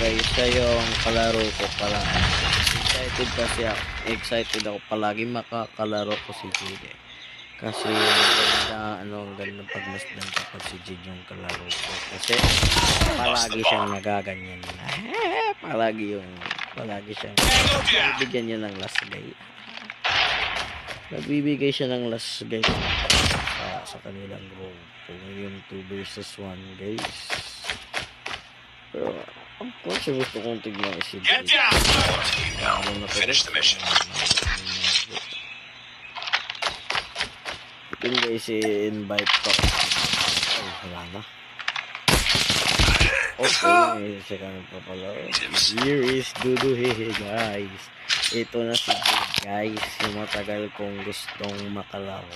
guys, siya yung kalaro ko pala. Excited ako palagi makakalaro ko si Jade. Kasi ang ganda pagmasdan kapag si Jade yung kalaro ko. Kasi palagi siyang nagaganyan. Palagi siyang bibigyan niya ng last guy. Nagbibigay siya ng last guy sa kanilang group. Yung 2 versus 1 guys. Pero of course, gusto kong tignan si Jade. Finish the mission. Yun guys, i-invite ko. Ay, wala na. Okay, second pa pala. Here is Duduhehe guys. Ito na si Jade guys. Yung matagal kong gustong makalaro.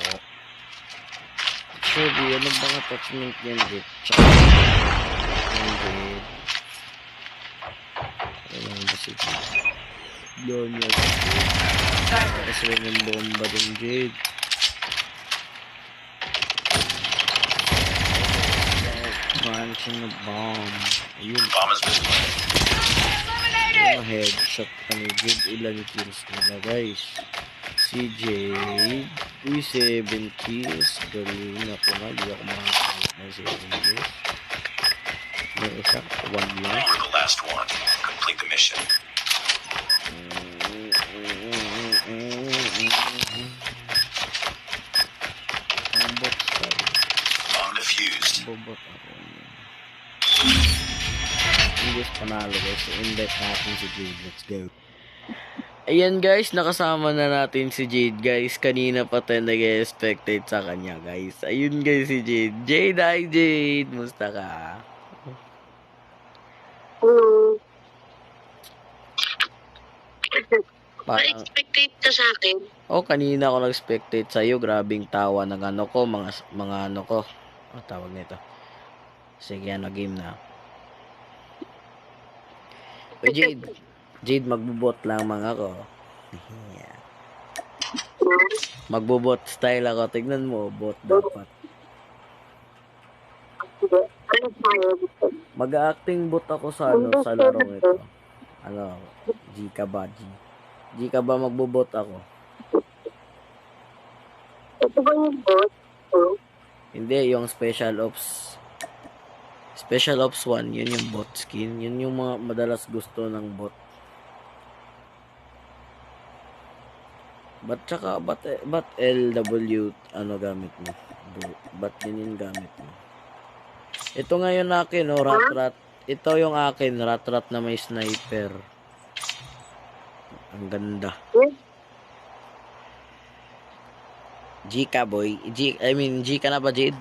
Actually, ano bang attachment yan Jade? Jade. Ayan ba si Jade? Doon yan si Jade. Kasi yung bomba din Jade. Punching a bomb. Ayun. Bomb has been Yung headshot pa ni Jade. Ilan kills nila guys? Si Jade. 7 kills. Galing ako na. Di ako makakalit ng 7 kills. Yung isa. 1 lang. You were the last one. Complete the mission. Ang bot ka. Bomb defused. Bobot ako. English panalo guys. So, invite natin si Jade. Let's go. Ayan guys, nakasama na natin si Jade guys. Kanina pa tayo nag-expectate sa kanya guys. Ayun guys si Jade. Jade, hi Jade. Musta ka? Parang, Na-expectate ka sa akin. kanina ako nag-spectate sa'yo. Grabing tawa ng ano ko, mga ano ko. Tawag nito. Sige, game na. O Jade, magbubot lang mga ko. Yeah. Magbubot style ako. Tignan mo, bot dapat. Mag-acting bot ako sa larong ito. G ka ba? G ka ba magbubot ako? Ito ba yung bot? Hindi, yung Special Ops 1, yun yung bot skin. Yun yung mga madalas gusto ng bot. Ba't LW gamit mo? Ba't yun yung gamit mo? Ito ngayon akin, rat. Ito yung akin, rat na may sniper. Ang ganda. G ka boy. G ka na ba Jade?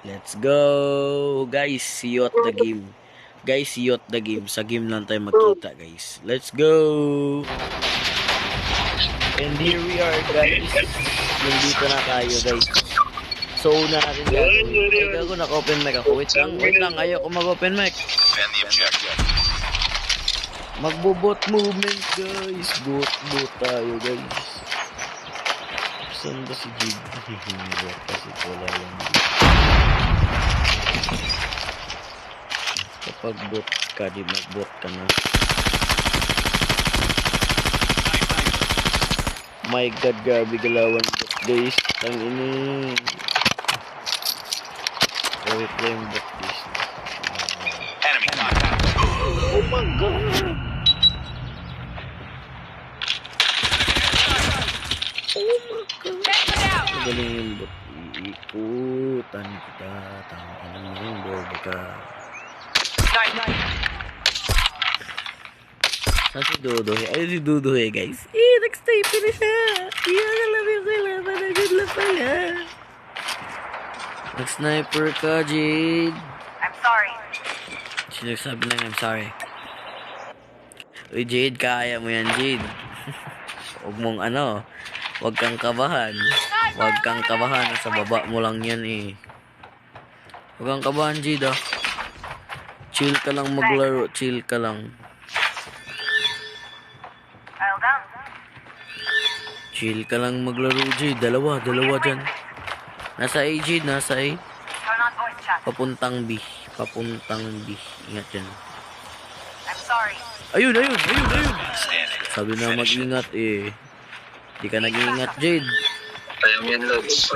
Let's go! Guys, see you at the game. Sa game lang tayo magkita, guys. Let's go! And here we are, guys. Nandito na tayo, guys. So, una natin gagawin. Ay, gago, naka-open mic ako. Wait lang. Ayaw ko mag-open mic. Defend the objective. Magbo-bot movement, guys. Bot tayo, guys. Saan ba si Jade? Kasi wala lang. Kapag bot ka, di mag-bot ka na. My God, grabe galawan bot, guys. Tangina. Wait lang bot, guys. Enemy contact. Oh my God! Galing yung bot. Iikutan kita. Tangina mo yung bobo ka. Saan si Duduhe? Ay, si Duduhe, guys. Nag-snipe na siya. Alam yung kailangan na good lang pala. Nag-sniper ka, Jade. I'm sorry. Sinagsabi lang, I'm sorry. Uy, Jade, kaya mo yan, Jade. Huwag mong huwag kang kabahan. Sa baba mo lang yan eh. Huwag kang kabahan, Jade Chill ka lang maglaro. Chill ka lang. Chill ka lang maglaro, Jade. Dalawa dyan. Nasa A, Jade. Nasa A. Turn on voice chat. Papuntang B. Papuntang B. Ingat yan. I'm sorry. Ayun. Standing. Sabi na mag-ingat eh. Di ka nag-iingat, Jade. Sayang yan, Lods.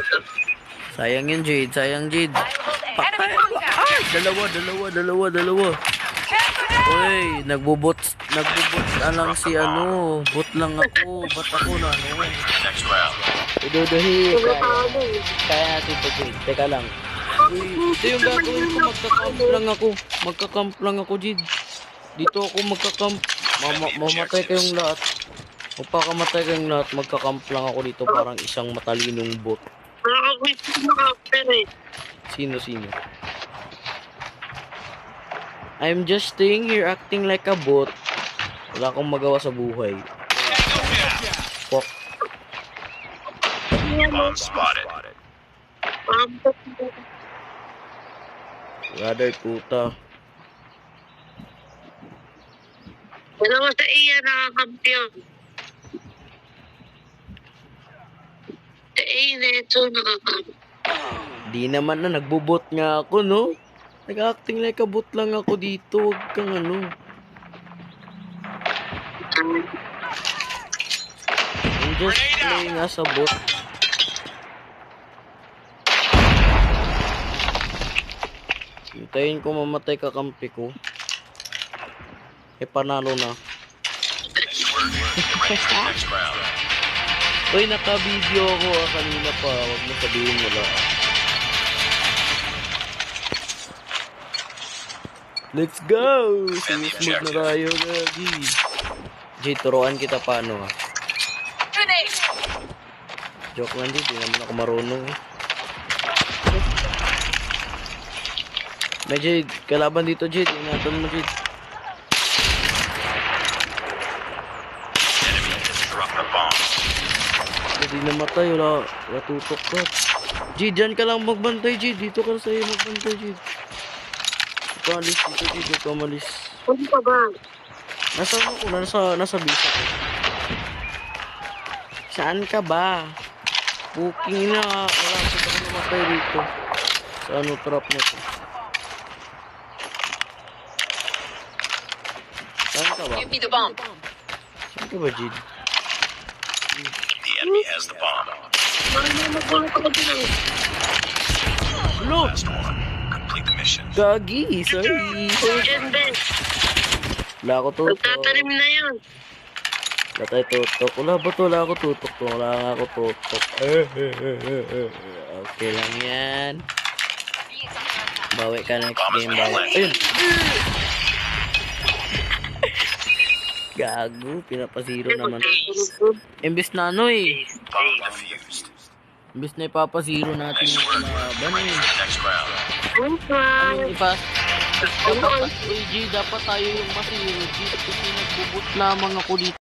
Sayang yun, Jade. Sayang, Jade. Enemy contact. Ay! Dalawa. Uy, nagbubot lang si ano. Bot lang ako. Ba't ako na ano? Next round. Iduduhi. Kaya natin to, Jade. Teka lang. Uy, ito yung gagawin ko. Magka-camp lang ako, Jade. Dito ako magka-camp. Mamatay kayong lahat. Magpakamatay kayong lahat. Magka-camp lang ako dito. Parang isang matalinong bot. Nakakawit ko na kapir eh. Sino? I'm just staying here acting like a bot. Wala akong magawa sa buhay. Fuck. Bomb spotted. Rather puta. Dalawa sa iya nakakampiyon. Sa iya neto nakakampiyon. Di naman na nagbubot nga ako, no? Nag-acting like a bot lang ako dito. Huwag kang ano. I'm just playing as a bot. Hintayin ko mamatay kakampi ko. Eh, panalo na. Nice work. Get ready for the next round. Uy, naka-video ako kanina pa. Huwag mo sabihin wala. Let's go! Sinismog na tayo, Gagi. Jay, turuan kita paano, ha? Grenade! Joke lang, Jay. Di naman ako marunong, eh. May Jay, kalaban dito, Jay. Ingatan mo, Jay. Enemy has dropped a bomb. Hindi namatay, wala tutok ka. Jay, dyan ka lang magbantay, Jay. Dito ka sa'yo magbantay, Jay. Kalis dito, Jay. Dito malis. Ano ka ba? Nasa ano ko? Nasa bisa ko. Saan ka ba? Booking na. Wala ko pa namatay dito. Sa ano trap na to. Saan ka ba? Give me the bomb. Saan ka ba, Jid? The enemy has the bomb. Ano magulong ako din eh. Hello! Last one. Complete the mission. Gagi! Sorry! Diyan, Ben. Wala ako tutok. Magtatanim na yun. Wala tayo tutok. Wala ba to? Wala ako tutok to. Wala nga ako tutok. Okay lang yan. Bawi ka next game. Bawi. Ayun! Gago. Pinapazero naman. Imbis na ano eh. Bomb defused. Imbis na ipapazero natin yung kalaban eh. Next round. Ano ba? Anong ipa... Dapat, G, dapat tayo yung masiro. G, kasi nagbubut lamang ako dito.